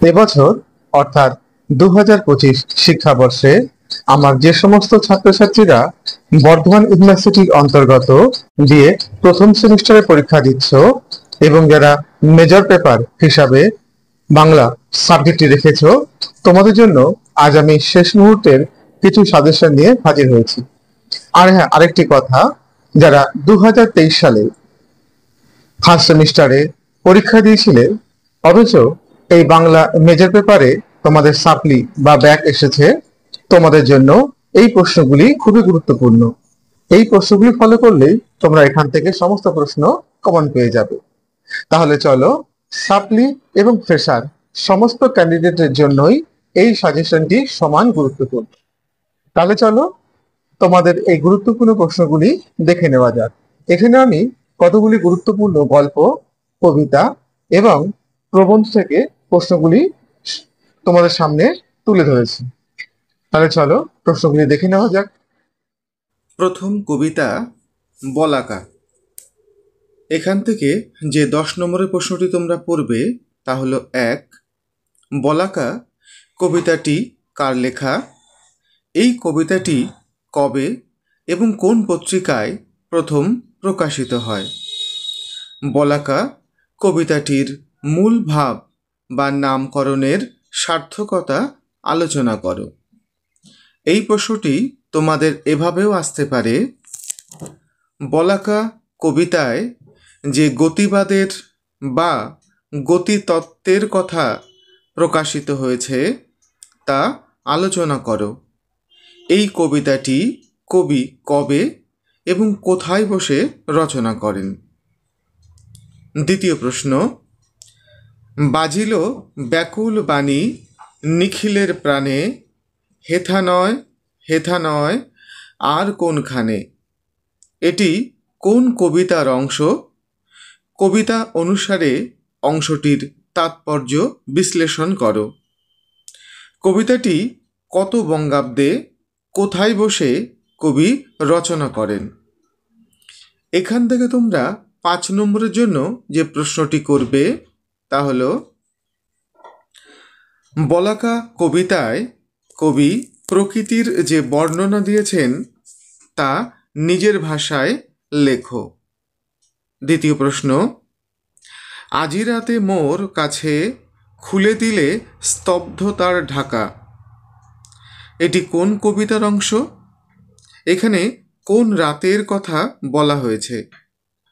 এবছর অর্থাৎ 2025 শিক্ষাবর্ষে আমার যে সমস্ত ছাত্রছাত্রীরা বর্ধমান ইউনিভার্সিটির অন্তর্গত দিয়ে প্রথম সেমিস্টারে পরীক্ষা দিচ্ছ এবং যারা মেজর পেপার হিসাবে বাংলা সাবজেক্টটি রেখেছো, তোমাদের জন্য আজ আমি শেষ মুহূর্তের কিছু সাজেশন নিয়ে হাজির হয়েছি। আর হ্যাঁ, আরেকটি কথা, যারা 2023 সালে ফার্স্ট সেমিস্টারে পরীক্ষা দিয়েছিলে অথচ এই বাংলা মেজর পেপারে তোমাদের সাপ্লি বা ব্যাক এসেছে, তোমাদের জন্য এই প্রশ্নগুলি খুবই গুরুত্বপূর্ণ। এই প্রশ্নগুলি ফলো করলেই তোমরা এখান থেকে সমস্ত প্রশ্ন কমন পেয়ে যাবে। তাহলে চলো, সাপ্লি এবং ফ্রেশার সমস্ত ক্যান্ডিডেটের জন্যই এই সাজেশনটি সমান গুরুত্বপূর্ণ। তাহলে চলো তোমাদের এই গুরুত্বপূর্ণ প্রশ্নগুলি দেখে নেওয়া যাক। এখানে আমি কতগুলি গুরুত্বপূর্ণ গল্প, কবিতা এবং প্রবন্ধ থেকে প্রশ্নগুলি তোমাদের সামনে তুলে ধরেছি। তাহলে চলো প্রশ্নগুলি দেখে নেওয়া যাক। প্রথম কবিতা বলাকা। এখান থেকে যে 10 নম্বরের প্রশ্নটি তোমরা পড়বে তা হলো 1, বলাকা কবিতাটি কার লেখা? এই কবিতাটি কবে এবং কোন পত্রিকায় প্রথম প্রকাশিত হয়? বলাকা কবিতাটির মূল ভাব বা নামকরণের সার্থকতা আলোচনা করো। এই প্রশ্নটি তোমাদের এভাবেও আসতে পারে, বলাকা কবিতায় যে গতিবাদের বা গতিতত্ত্বের কথা প্রকাশিত হয়েছে তা আলোচনা করো। এই কবিতাটি কবি কবে এবং কোথায় বসে রচনা করেন? দ্বিতীয় প্রশ্ন, বাজিল ব্যাকুল বাণী নিখিলের প্রাণে, হেথা নয় আর কোনখানে? এটি কোন কবিতার অংশ? কবিতা অনুসারে অংশটির তাৎপর্য বিশ্লেষণ করো। কবিতাটি কত বঙ্গাব্দে কোথায় বসে কবি রচনা করেন? এখান থেকে তোমরা 5 নম্বরের জন্য যে প্রশ্নটি করবে তা হলো, বলাকা কবিতায় কবি প্রকৃতির যে বর্ণনা দিয়েছেন তা নিজের ভাষায় লেখো। দ্বিতীয় প্রশ্ন, আজি রাতে মোর কাছে খুলে দিলে স্তব্ধতার ঢাকা। এটি কোন কবিতার অংশ? এখানে কোন রাতের কথা বলা হয়েছে?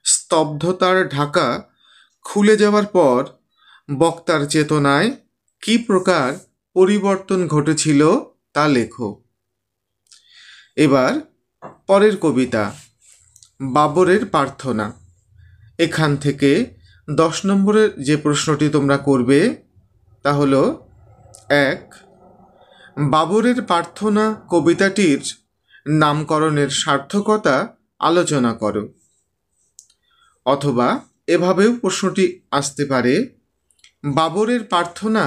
স্তব্ধতার ঢাকা খুলে যাওয়ার পর বক্তার চেতনায় কি প্রকার পরিবর্তন ঘটেছিল তা লেখো। এবার পরের কবিতা বাবরের প্রার্থনা। এখান থেকে 10 নম্বরের যে প্রশ্নটি তোমরা করবে তা হলো, 1, বাবরের প্রার্থনা কবিতাটির নামকরণের সার্থকতা আলোচনা করো। অথবা এভাবেও প্রশ্নটি আসতে পারে, বাবরের প্রার্থনা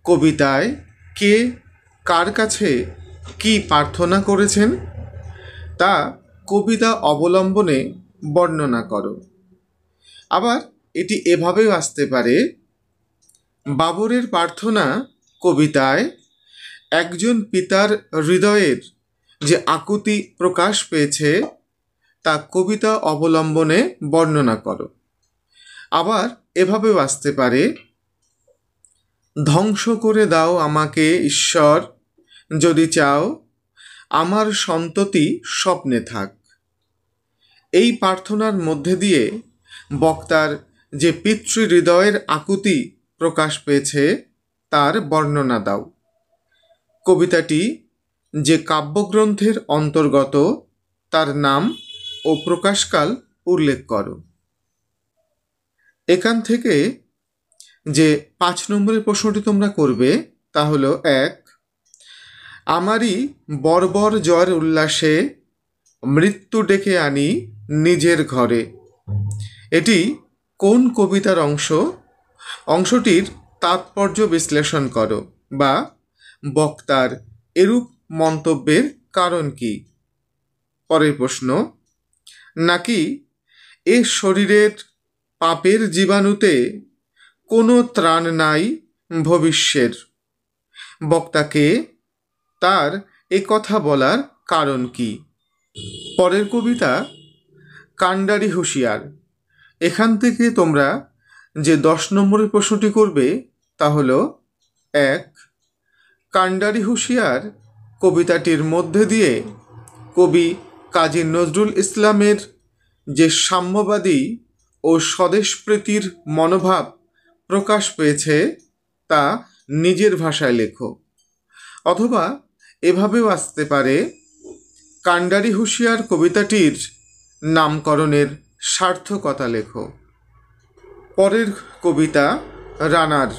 কবিতায় কে কার কাছে কি প্রার্থনা করেছেন তা কবিতা অবলম্বনে বর্ণনা করো। আবার এটি এভাবেও আসতে পারে, বাবরের প্রার্থনা কবিতায় একজন পিতার হৃদয়ের যে আকুতি প্রকাশ পেয়েছে তা কবিতা অবলম্বনে বর্ণনা করো। আবার এভাবেও আসতে পারে, ধ্বংস করে দাও আমাকে ঈশ্বর, যদি চাও আমার সন্ততি স্বপ্নে থাক। এই প্রার্থনার মধ্যে দিয়ে বক্তার যে পিতৃহৃদয়ের আকুতি প্রকাশ পেয়েছে তার বর্ণনা দাও। কবিতাটি যে কাব্যগ্রন্থের অন্তর্গত তার নাম ও প্রকাশকাল উল্লেখ করো। এখান থেকে যে 5 নম্বরের প্রশ্নটি তোমরা করবে তা হলো, 1, আমারই বর্বর জয়ের উল্লাসে মৃত্যু ডেকে আনি নিজের ঘরে। এটি কোন কবিতার অংশ? অংশটির তাৎপর্য বিশ্লেষণ করো বা বক্তার এরূপ মন্তব্যের কারণ কি? পরের প্রশ্ন, নাকি এ শরীরের পাপের জীবাণুতে কোনো ত্রাণ নাই ভবিষ্যের। বক্তাকে, তার এ কথা বলার কারণ কি? পরের কবিতা কান্ডারি হুঁশিয়ার। এখান থেকে তোমরা যে 10 নম্বরের প্রশ্নটি করবে তা হলো 1, কান্ডারি হুঁশিয়ার কবিতাটির মধ্যে দিয়ে কবি কাজী নজরুল ইসলামের যে সাম্যবাদী ও স্বদেশপ্রীতির মনোভাব প্রকাশ পেয়েছে তা নিজের ভাষায় লেখো। অথবা এভাবেও আসতে পারে, কান্ডারি হুঁশিয়ার কবিতাটির নামকরণের সার্থকতা লেখো। পরের কবিতা রানার।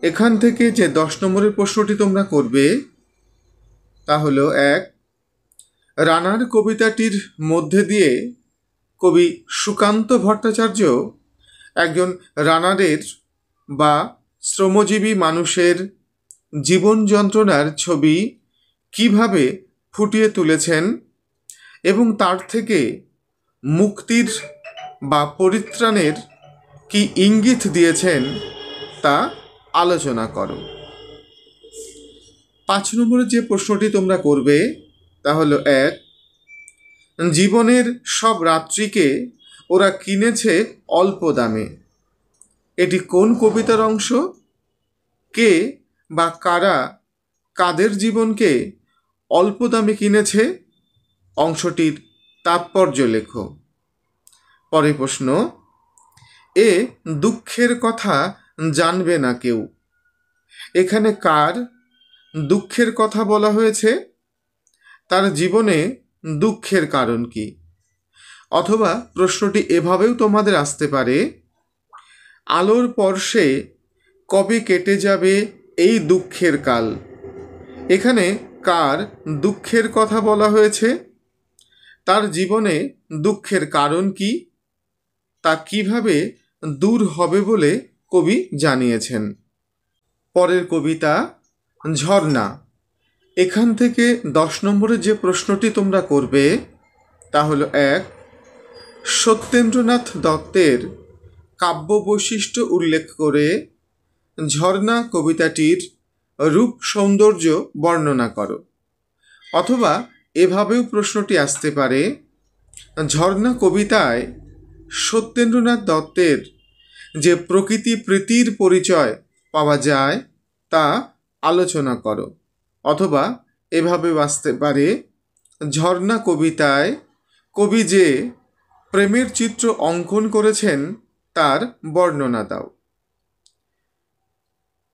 এখান থেকে যে 10 নম্বরের প্রশ্নটি তোমরা করবে তা হলো 1, রানার কবিতাটির মধ্যে দিয়ে কবি সুকান্ত ভট্টাচার্য একজন রানারের বা শ্রমজীবী মানুষের জীবন যন্ত্রণার ছবি কিভাবে ফুটিয়ে তুলেছেন এবং তার থেকে মুক্তির বা পরিত্রাণের কি ইঙ্গিত দিয়েছেন তা আলোচনা করো। 5 নম্বরের যে প্রশ্নটি তোমরা করবে তা হলো 1, জীবনের সব রাত্রিকে ওরা কিনেছে অল্প দামে। এটি কোন কবিতার অংশ? কে বা কারা কাদের জীবনকে অল্প দামে কিনেছে? অংশটির তাৎপর্য লেখো। পরের প্রশ্ন, এ দুঃখের কথা জানবে না কেউ। এখানে কার দুঃখের কথা বলা হয়েছে? তার জীবনে দুঃখের কারণ কি? অথবা প্রশ্নটি এভাবেও তোমাদের আসতে পারে, আলোর পরশে কবে কেটে যাবে এই দুঃখের কাল। এখানে কার দুঃখের কথা বলা হয়েছে? তার জীবনে দুঃখের কারণ কি? তা কিভাবে দূর হবে বলে কবি জানিয়েছেন। পরের কবিতা ঝর্ণা। এখান থেকে 10 নম্বরের যে প্রশ্নটি তোমরা করবে তা হলো 1, সত্যেন্দ্রনাথ দত্তের কাব্য বৈশিষ্ট্য উল্লেখ করে ঝর্ণা কবিতাটির রূপ সৌন্দর্য বর্ণনা করো। অথবা এভাবেও প্রশ্নটি আসতে পারে, ঝর্ণা কবিতায় সত্যেন্দ্রনাথ দত্তের যে প্রকৃতি প্রীতির পরিচয় পাওয়া যায় তা আলোচনা করো। অথবা এভাবেও আসতে পারে, ঝর্ণা কবিতায় কবি যে প্রেমের চিত্র অঙ্কন করেছেন তার বর্ণনা দাও।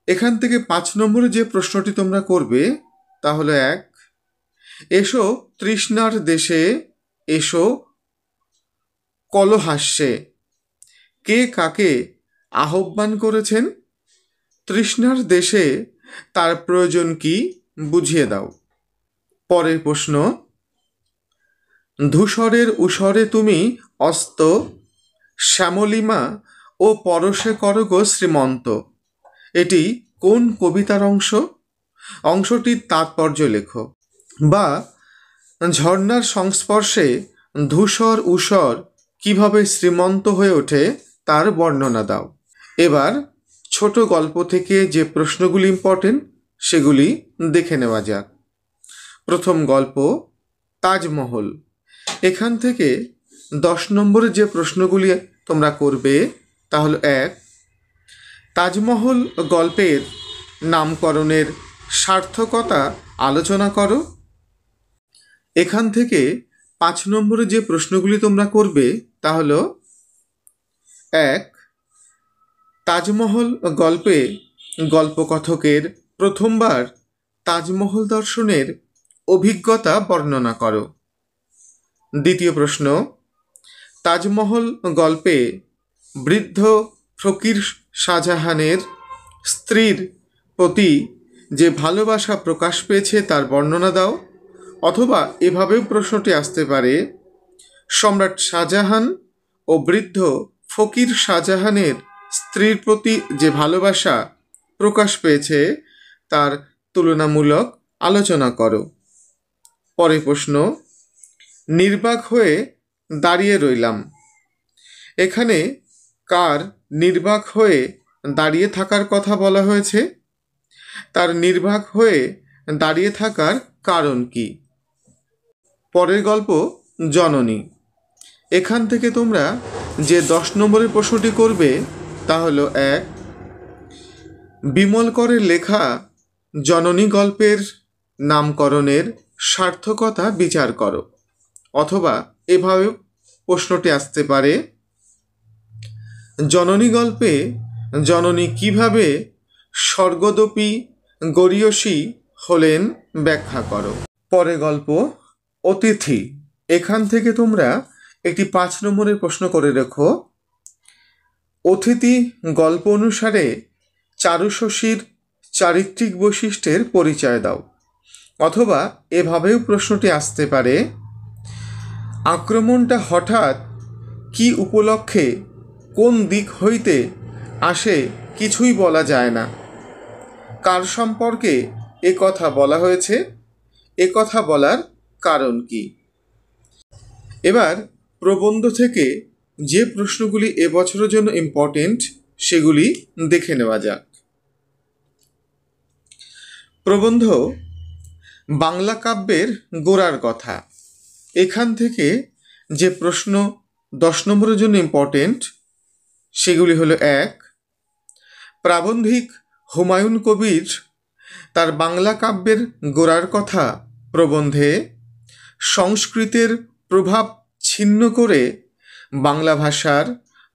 এখান থেকে 5 নম্বরে যে প্রশ্নটি তোমরা করবে তা হলো 1, এসো তৃষ্ণার দেশে, এসো কলহাস্যে। কে কাকে আহ্বান করেছেন? তৃষ্ণার দেশে তার প্রয়োজন কি বুঝিয়ে দাও। পরের প্রশ্ন, ধূসরের উষরে তুমি অস্ত, শ্যামলিমা ও পরশে করো গো শ্রীমন্ত। এটি কোন কবিতার অংশ? অংশটির তাৎপর্য লেখো। বা ঝর্ণার সংস্পর্শে ধূসর উষর কিভাবে শ্রীমন্ত হয়ে ওঠে তার বর্ণনা দাও। এবার ছোট গল্প থেকে যে প্রশ্নগুলি ইম্পর্টেন্ট সেগুলি দেখে নেওয়া যাক। প্রথম গল্প তাজমহল। এখান থেকে 10 নম্বরের যে প্রশ্নগুলি তোমরা করবে তা হলো 1, তাজমহল গল্পের নামকরণের সার্থকতা আলোচনা করো। এখান থেকে 5 নম্বরে যে প্রশ্নগুলি তোমরা করবে তা হলো 1, তাজমহল গল্পে গল্পকথকের প্রথমবার তাজমহল দর্শনের অভিজ্ঞতা বর্ণনা করো। দ্বিতীয় প্রশ্ন, তাজমহল গল্পে বৃদ্ধ ফকির শাহজাহানের স্ত্রীর প্রতি যে ভালোবাসা প্রকাশ পেয়েছে তার বর্ণনা দাও। অথবা এভাবেও প্রশ্নটি আসতে পারে, সম্রাট শাহজাহান ও বৃদ্ধ ফকির শাহজাহানের স্ত্রীর প্রতি যে ভালোবাসা প্রকাশ পেয়েছে তার তুলনামূলক আলোচনা করো। পরের প্রশ্ন, নির্বাক হয়ে দাঁড়িয়ে রইলাম। এখানে কার নির্বাক হয়ে দাঁড়িয়ে থাকার কথা বলা হয়েছে, তার নির্বাক হয়ে দাঁড়িয়ে থাকার কারণ কি? পরের গল্প জননী। এখান থেকে তোমরা যে 10 নম্বরের প্রশ্নটি করবে তা হলো 1, বিমল করের লেখা জননী গল্পের নামকরণের সার্থকতা বিচার করো। অথবা এভাবে প্রশ্নটি আসতে পারে, জননী গল্পে জননী কিভাবে স্বর্গদপী গরীয়সী হলেন ব্যাখ্যা করো। পরে গল্প অতিথি। এখান থেকে তোমরা একটি 5 নম্বরের প্রশ্ন করে রেখো, অতিথি গল্প অনুসারে চারুশশীর চারিত্রিক বৈশিষ্ট্যের পরিচয় দাও। অথবা এভাবেও প্রশ্নটি আসতে পারে, আক্রমণটা হঠাৎ কি উপলক্ষে কোন দিক হইতে আসে কিছুই বলা যায় না, কার সম্পর্কে এ কথা বলা হয়েছে, এ কথা বলার কারণ কি? এবার প্রবন্ধ থেকে যে প্রশ্নগুলি এবছরের জন্য ইম্পর্টেন্ট সেগুলি দেখে নেওয়া যাক। প্রবন্ধ বাংলা কাব্যের গোড়ার কথা। এখান থেকে যে প্রশ্ন 10 নম্বরের জন্য ইম্পর্টেন্ট সেগুলি হলো 1, প্রাবন্ধিক হুমায়ুন কবির তার বাংলা কাব্যের গোড়ার কথা প্রবন্ধে সংস্কৃতের প্রভাব ছিন্ন করে বাংলা ভাষার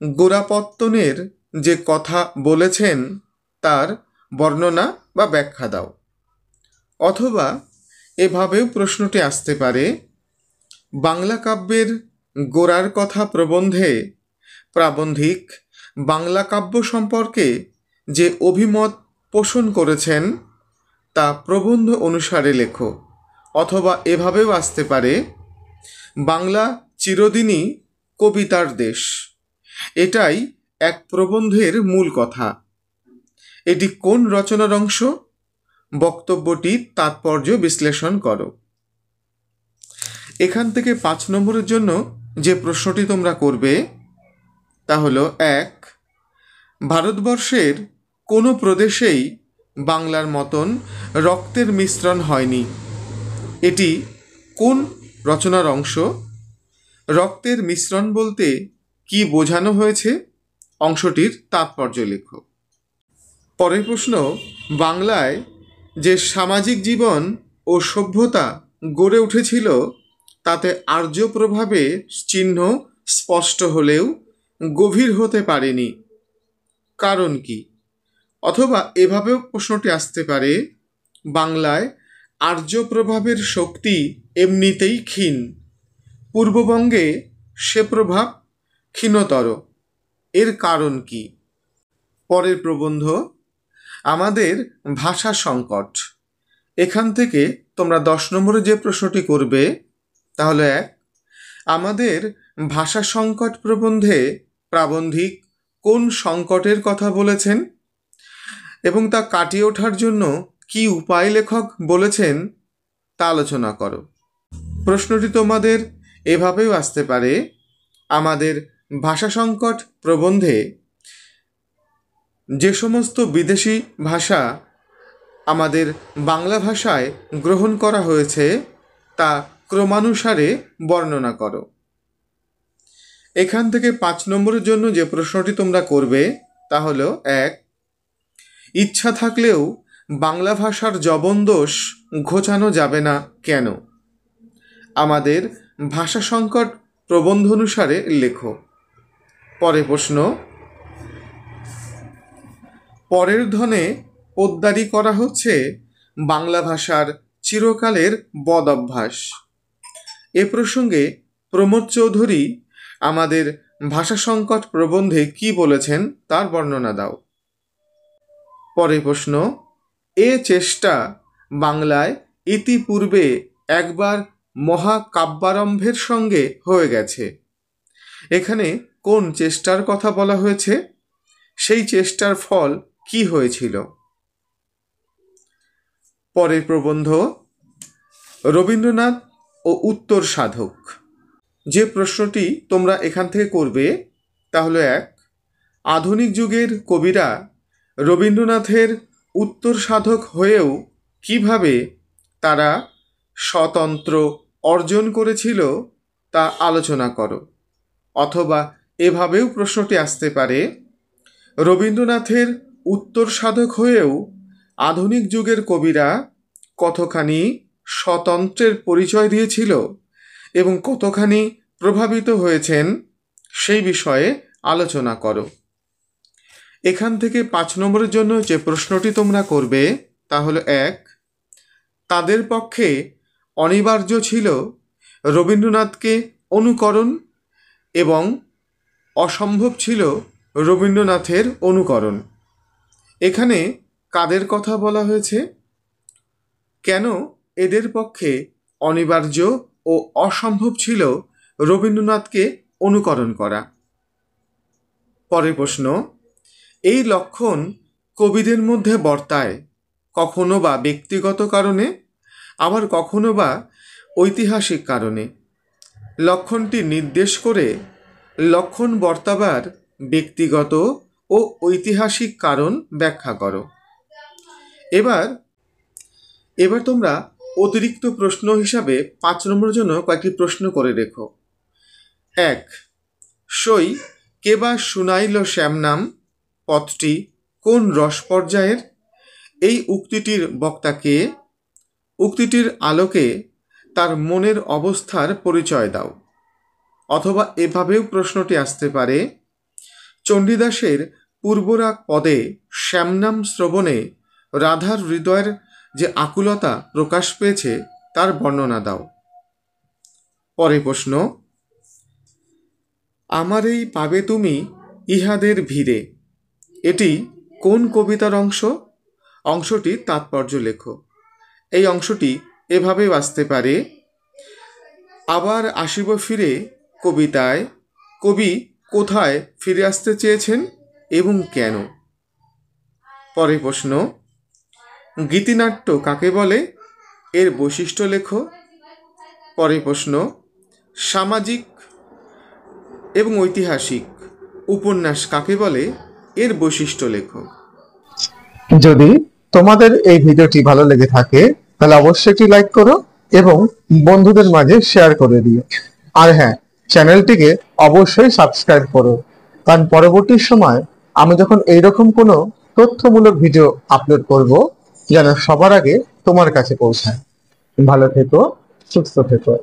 গোড়াপত্তনের যে কথা বলেছেন তার বর্ণনা বা ব্যাখ্যা দাও। অথবা এভাবেও প্রশ্নটি আসতে পারে, বাংলা কাব্যের গোড়ার কথা প্রবন্ধে প্রাবন্ধিক বাংলা কাব্য সম্পর্কে যে অভিমত পোষণ করেছেন তা প্রবন্ধ অনুসারে লেখো। অথবা এভাবেও আসতে পারে, বাংলা চিরদিনই কবিতার দেশ, এটাই এক প্রবন্ধের মূল কথা। এটি কোন রচনার অংশ? বক্তব্যটির তাৎপর্য বিশ্লেষণ করো। এখান থেকে 5 নম্বরের জন্য যে প্রশ্নটি তোমরা করবে তা হলো 1, ভারতবর্ষের কোনো প্রদেশেই বাংলার মতন রক্তের মিশ্রণ হয়নি, এটি কোন রচনার অংশ? রক্তের মিশ্রণ বলতে কি বোঝানো হয়েছে? অংশটির তাৎপর্য লেখো। পরের প্রশ্ন, বাংলায় যে সামাজিক জীবন ও সভ্যতা গড়ে উঠেছিল তাতে আর্য প্রভাবের চিহ্ন স্পষ্ট হলেও গভীর হতে পারেনি, কারণ কি? অথবা এভাবেও প্রশ্নটি আসতে পারে, বাংলায় আর্য প্রভাবের শক্তি এমনিতেই ক্ষীণ, পূর্ববঙ্গে সে প্রভাব ক্ষীণতর, এর কারণ কি? পরের প্রবন্ধ আমাদের ভাষা সংকট। এখান থেকে তোমরা 10 নম্বরে যে প্রশ্নটি করবে তাহলে 1, আমাদের ভাষা সংকট প্রবন্ধে প্রাবন্ধিক কোন সংকটের কথা বলেছেন এবং তা কাটিয়ে ওঠার জন্য কি উপায় লেখক বলেছেন তা আলোচনা করো। প্রশ্নটি তোমাদের এভাবেও আসতে পারে, আমাদের ভাষা সংকট প্রবন্ধে যে সমস্ত বিদেশি ভাষা আমাদের বাংলা ভাষায় গ্রহণ করা হয়েছে তা ক্রমানুসারে বর্ণনা করো। এখান থেকে 5 নম্বরের জন্য যে প্রশ্নটি তোমরা করবে তা হলো 1, ইচ্ছা থাকলেও বাংলা ভাষার জবনদোষ ঘোচানো যাবে না কেন? আমাদের ভাষা সংকট প্রবন্ধ অনুসারে লেখো। পরের প্রশ্ন, পরের ধনে পোদ্দারি করা হচ্ছে বাংলা ভাষার চিরকালের বদ অভ্যাস। এ প্রসঙ্গে প্রমোদ চৌধুরী আমাদের ভাষা সংকট প্রবন্ধে কি বলেছেন তার বর্ণনা দাও। পরের প্রশ্ন, এ চেষ্টা বাংলায় ইতিপূর্বে একবার মহাকাব্যারম্ভের সঙ্গে হয়ে গেছে, এখানে কোন চেষ্টার কথা বলা হয়েছে? সেই চেষ্টার ফল কি হয়েছিল? পরের প্রবন্ধ রবীন্দ্রনাথ ও উত্তর সাধক। যে প্রশ্নটি তোমরা এখান থেকে করবে তা হলো 1, আধুনিক যুগের কবিরা রবীন্দ্রনাথের উত্তর সাধক হয়েও কিভাবে তারা স্বতন্ত্র অর্জন করেছিল তা আলোচনা করো। অথবা এভাবেও প্রশ্নটি আসতে পারে, রবীন্দ্রনাথের উত্তর সাধক হয়েও আধুনিক যুগের কবিরা কতখানি স্বতন্ত্রের পরিচয় দিয়েছিল এবং কতখানি প্রভাবিত হয়েছেন সেই বিষয়ে আলোচনা করো। এখান থেকে 5 নম্বরের জন্য যে প্রশ্নটি তোমরা করবে তা হলো 1, তাদের পক্ষে অনিবার্য ছিল রবীন্দ্রনাথকে অনুকরণ এবং অসম্ভব ছিল রবীন্দ্রনাথের অনুকরণ। এখানে কাদের কথা বলা হয়েছে? কেন এদের পক্ষে অনিবার্য ও অসম্ভব ছিল রবীন্দ্রনাথকে অনুকরণ করা? পরের প্রশ্ন, এই লক্ষণ কবিদের মধ্যে বর্তায় কখনো বা ব্যক্তিগত কারণে, আবার কখনো বা ঐতিহাসিক কারণে। লক্ষণটি নির্দেশ করে লক্ষণ বর্তাবার ব্যক্তিগত ও ঐতিহাসিক কারণ ব্যাখ্যা করো। এবার তোমরা অতিরিক্ত প্রশ্ন হিসাবে 5 নম্বরের জন্য কয়েকটি প্রশ্ন করে রেখো। 1, সই কে বা শুনাইল শ্যামনাম পদটি কোন রস পর্যায়ের? এই উক্তিটির বক্তা কে? উক্তিটির আলোকে তার মনের অবস্থার পরিচয় দাও। অথবা এভাবেও প্রশ্নটি আসতে পারে, চণ্ডীদাসের পূর্বরাগ পদে শ্যামনাম শ্রবণে রাধার হৃদয়ের যে আকুলতা প্রকাশ পেয়েছে তার বর্ণনা দাও। পরের প্রশ্ন, আমারেই পাবে তুমি ইহাদের ভিড়ে, এটি কোন কবিতার অংশ? অংশটির তাৎপর্য লেখো। এই অংশটি এভাবেও আসতে পারে, আবার আসিব ফিরে কবিতায় কবি কোথায় ফিরে আসতে চেয়েছেন এবং কেন? পরের প্রশ্ন, গীতিনাট্য কাকে বলে? এর বৈশিষ্ট্য লেখো। পরের প্রশ্ন, সামাজিক এবং ঐতিহাসিক উপন্যাস কাকে বলে? এর বৈশিষ্ট্য লেখো। যদি তোমাদের এই ভিডিওটি ভালো লেগে থাকে তাহলে অবশ্যই একটি লাইক করো এবং বন্ধুদের মাঝে শেয়ার করে দিও। আর হ্যাঁ, চ্যানেলটিকে অবশ্যই সাবস্ক্রাইব করো, কারণ পরবর্তী সময় আমি যখন এইরকম কোনো তথ্যমূলক ভিডিও আপলোড করব যেন সবার আগে তোমার কাছে পৌঁছায়। ভালো থেকো, সুস্থ থেকো।